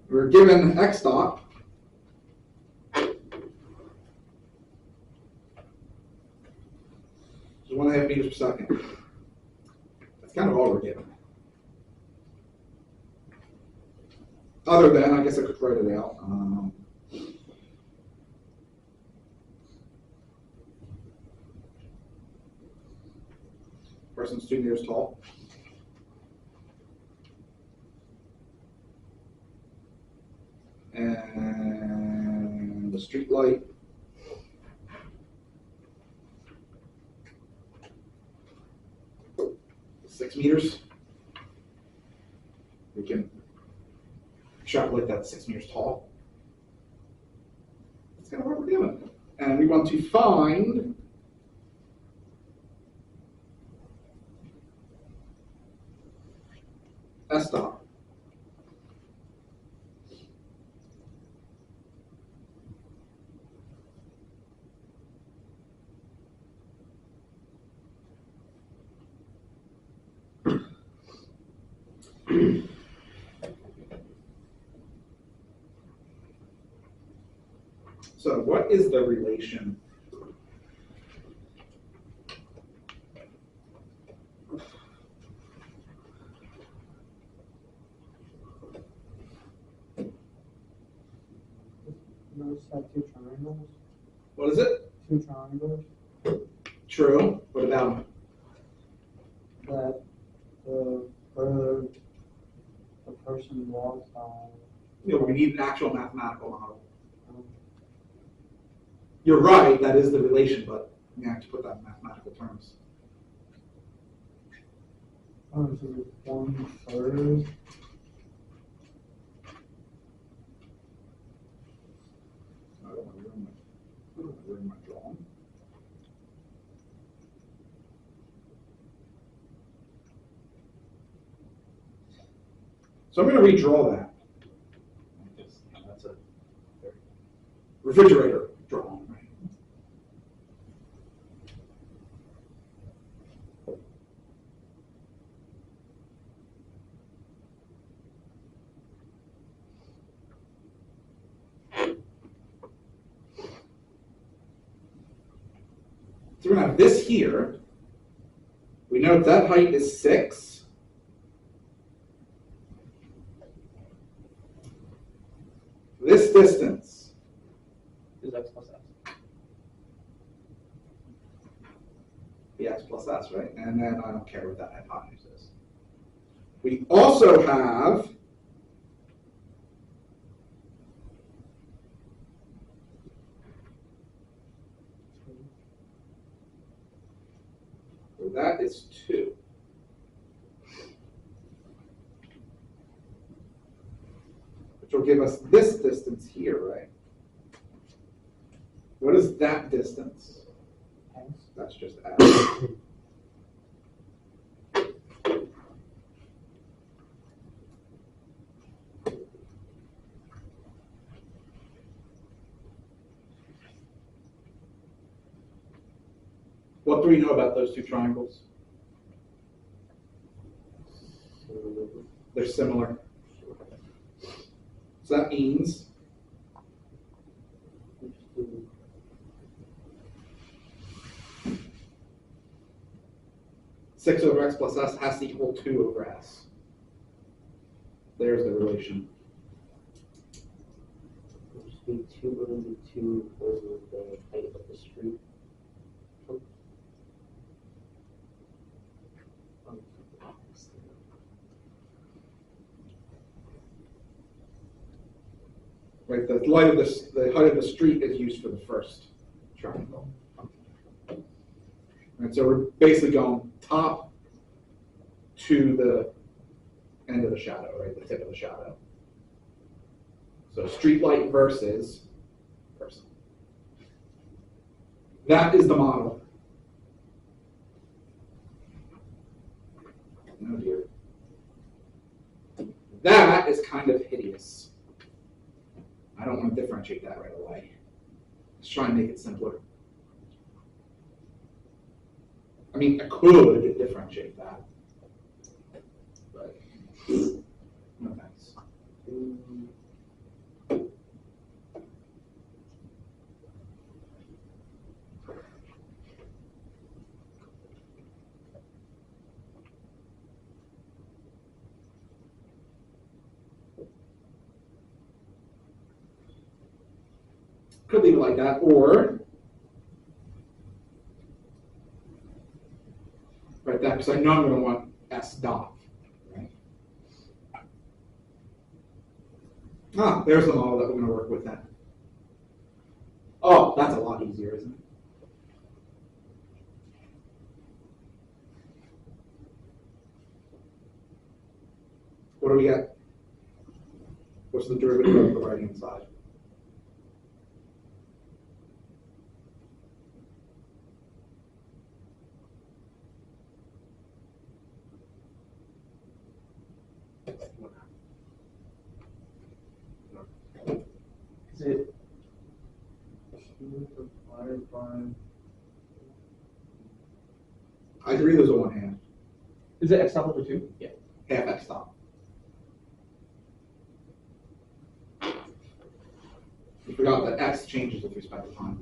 We're given X dot. Which is 1.5 meters per second. That's kind of all we're given. Other than, I guess I could write it out. Person's 2 meters tall. And the street light. Is 6 meters. We can extrapolate that 6 meters tall. That's kind of what we're doing. And we want to find S dot. So what is the relation? Notice that two triangles? What is it? Two triangles? True. What about them? That the further the person walks You know, we need an actual mathematical model. um, You're right, that is the relation, but we have to put that in mathematical terms. oh, so it's 1/3. I don't want to ruin my drawing. So I'm going to redraw that. That's a Refrigerator drawing, right? So we're going to have this here. We know that height is 6. This distance Is x plus s. the x plus s, right? And then I don't care what that hypotenuse is. We also have so that is 2. Which will give us this distance here, right? What is that distance? S. That's just s. What do we know about those two triangles? They're similar. So that means six over x plus s has to equal 2 over s. There's the relation. Just be 2 over the height of the street. Right, the height of the street is used for the first triangle. And so we're basically going top to the end of the shadow, right, the tip of the shadow. So street light versus person. That is the model. Oh dear. That is kind of hideous. I don't want to differentiate that right away. Let's try and make it simpler. I mean, I could differentiate that, but no thanks. Could leave it like that, or right that, because I know I'm going to want S dot. Right? Ah, there's the model that we're going to work with then. Oh, that's a lot easier, isn't it? What do we get? What's the derivative of the right-hand side? Is it 2 divided by I agree there's a one hand. is it x top over 2? Half x dot. Forgot that x changes with respect to time.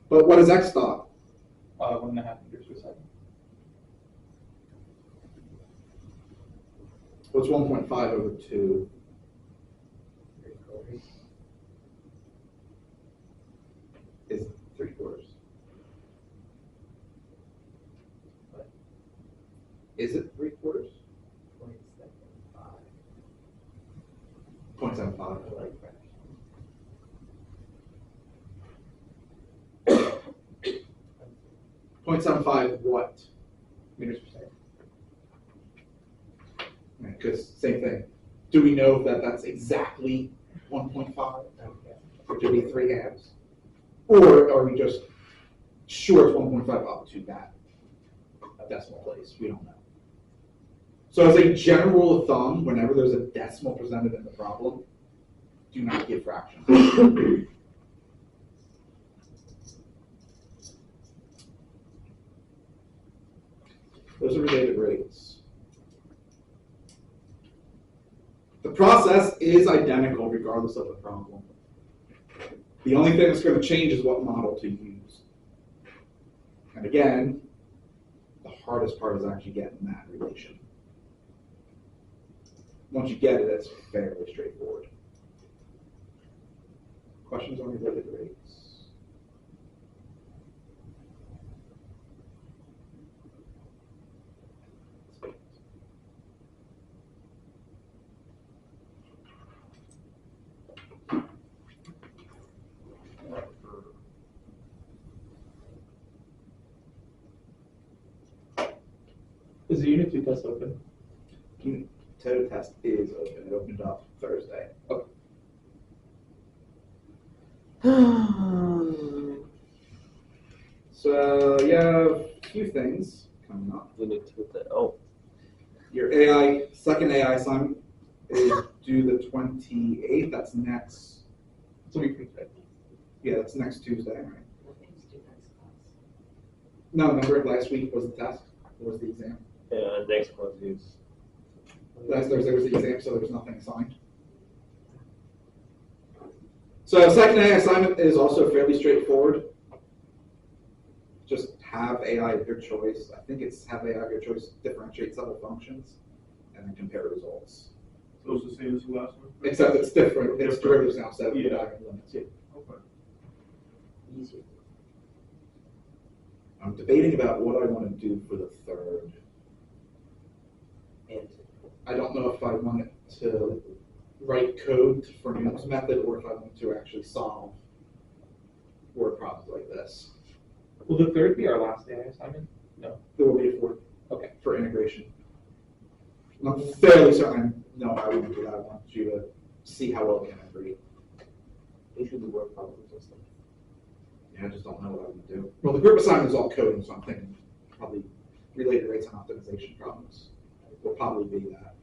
But what is x dot? 1.5 meters per second. What's 1.5 over 2? Is 3/4. Is it 3/4? 0.75. I like that. 0.75 what? Meters per second. Because same thing. Do we know that that's exactly 1.5? Or should it be 3 halves? Or are we just sure it's 1.5 up to that a decimal place? We don't know. So as a general of thumb, whenever there's a decimal presented in the problem, do not give fractions. Those are related rates. The process is identical regardless of the problem. The only thing that's going to change is what model to use. And again, the hardest part is actually getting that relation. Once you get it, it's fairly straightforward. Questions on related rates? Is the Unit 2 test open? Toto test is open. It opened up Thursday. Okay. So you have a few things coming up. Unit 2, oh, Your AI, second AI assignment is due the 28th. That's next, It's a week from today. yeah, that's next Tuesday, right? Nothing's due next class. No, remember last week was the test, or was the exam? next one is. Last Thursday was the exam, so there's nothing assigned. So second AI assignment is also fairly straightforward. Just have AI of your choice. I think it's have AI of your choice differentiate several functions and then compare results. So it's the same as the last one? Except it's different. It's Different. derivatives now instead of Yeah. diagonal limits. Okay. Easier. I'm debating about what I want to do for the third. And I don't know if I want it to write code for Newton's method or if I want to actually solve word problems like this. Will the third be our last AI assignment? There will be a fourth. Okay. For integration. And I'm fairly certain, no, I wouldn't do that. I want you to see how well you can integrate. Usually work problems and stuff. Yeah, I just don't know what I would do. Well, the group assignment is all coding, so I'm thinking probably related rates and optimization problems will probably be that.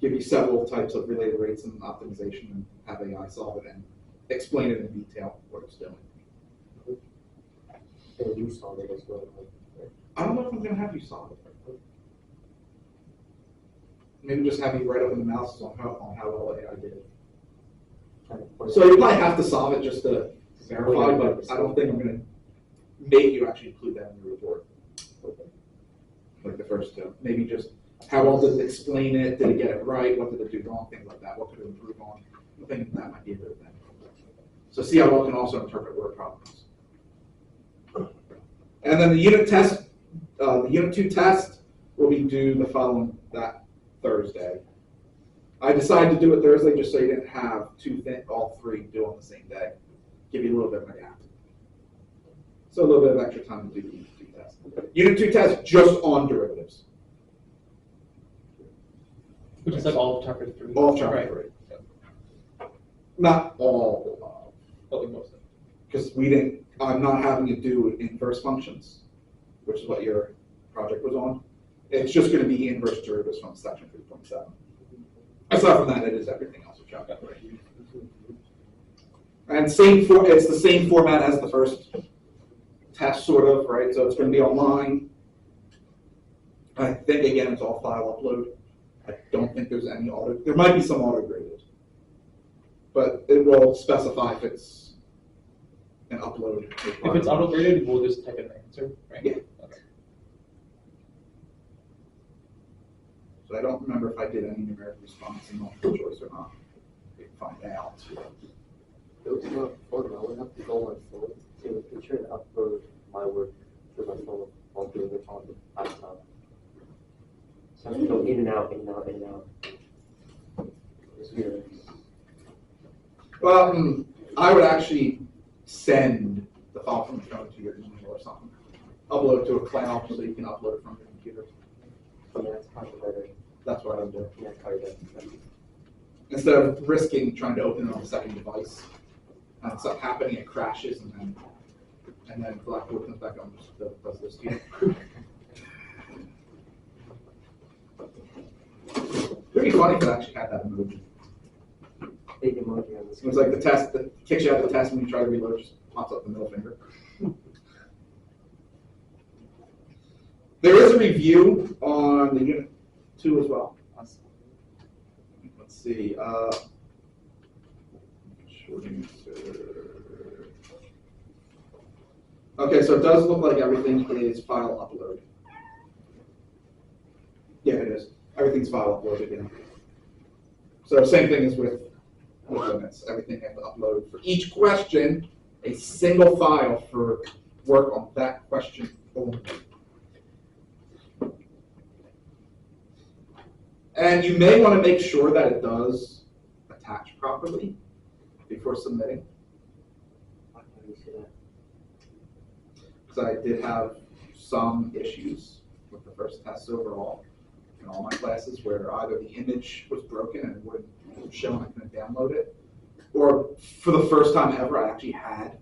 Give you several types of related rates and optimization and have AI solve it and explain it in detail what it's doing. And you saw it as well. I don't know if I'm going to have you solve it. Maybe just have you write up in the analysis on how well AI did. So you probably have to solve it just to verify, but I don't think I'm going to make you actually include that in your report. Like the first two. Maybe just how well did it explain it? Did it get it right? What did it do wrong? Things like that. What could it improve on? I think that might be a good thing. So see how well it can also interpret word problems. And then the unit test, the unit 2 test will be due the following, that Thursday. I decided to do it Thursday just so you didn't have all three due on the same day. Give you a little bit of a gap. So a little bit of extra time to do the unit 2 test. Unit 2 test just on derivatives. Which is like all of chapter 3. All of chapter Right. 3. Not all, But like most of them. because I'm not having you do inverse functions, which is what your project was on. It's just going to be inverse derivatives from section 3.7. Aside from that, it is everything else in chapter 3. And it's the same format as the first test, sort of, right? So it's going to be online. I think again, it's all file upload. I don't think there's any auto, there might be some auto graded. But it will specify if it's an upload. If it's auto graded, we'll just type in the answer, right? Yeah. Okay. So I don't remember if I did any numeric response in multiple choice or not. We can find out. It was not fun. I would have to go on my phone to picture and upload my work to my phone while doing it on the laptop. So I have to go in and out, in and out, in and out. It's weird. Well, I would actually send the file from the phone to your email or something. Upload to a cloud so you can upload it from your computer. Yeah, it's probably better. That's what I would do. Yeah, probably better. Instead of risking trying to open it on a second device. And something happening, it crashes, and then Blackboard comes back on, does this to you. It'd be funny if it actually had that emoji. Big emoji on the It screen. was like the test that kicks you out of the test when you try to reload, just pops up the middle finger. There is a review on the Unit 2 as well. Let's see. Short answer. Okay, so it does look like everything is file upload. Yeah, it is. Everything's file uploaded in. So same thing as with limits. Everything you have to upload for each question, a single file for work on that question only. And you may want to make sure that it does attach properly before submitting. Why can't you see that? Because I did have some issues with the first test overall in all my classes where either the image was broken and it wouldn't show and I couldn't download it, or for the first time ever, I actually had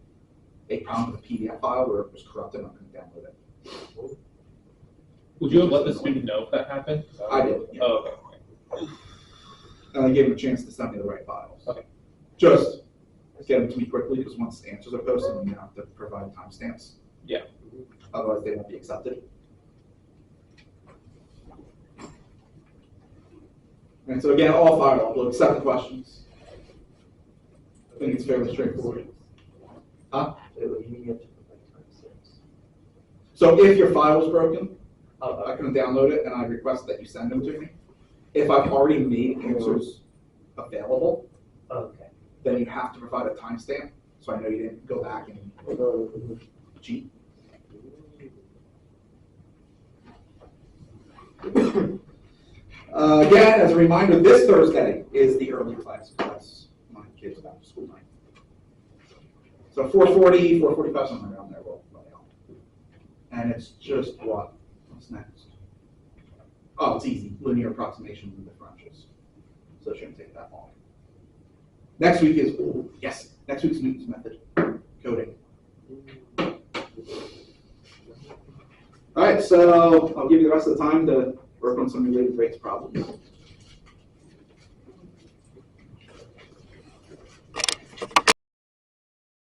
a problem with a PDF file where it was corrupted and I couldn't download it. Would you have let the student know if that happened? I did, yeah. Oh, okay. And I gave them a chance to send me the right files. Okay. Just get them to me quickly because once the answers are posted, then you have to provide timestamps. Yeah. Otherwise, they won't be accepted. And so again, all file upload, except the questions. I think it's fairly straightforward. Huh? You have to provide timestamps. So if your file was broken, Oh, I couldn't download it and I request that you send them to me. If I've already made answers available, okay. then you have to provide a timestamp, so I know you didn't go back and cheat. Again, as a reminder, this Thursday is the early class because my kids are back to school night. So 4:40, 4:45, somewhere around there will run out. And it's just what's next? Oh, it's easy, linear approximation of the differentials. So it shouldn't take that long. Next week is, next week's Newton's method, coding. All right, so I'll give you the rest of the time to work on some related rates problems.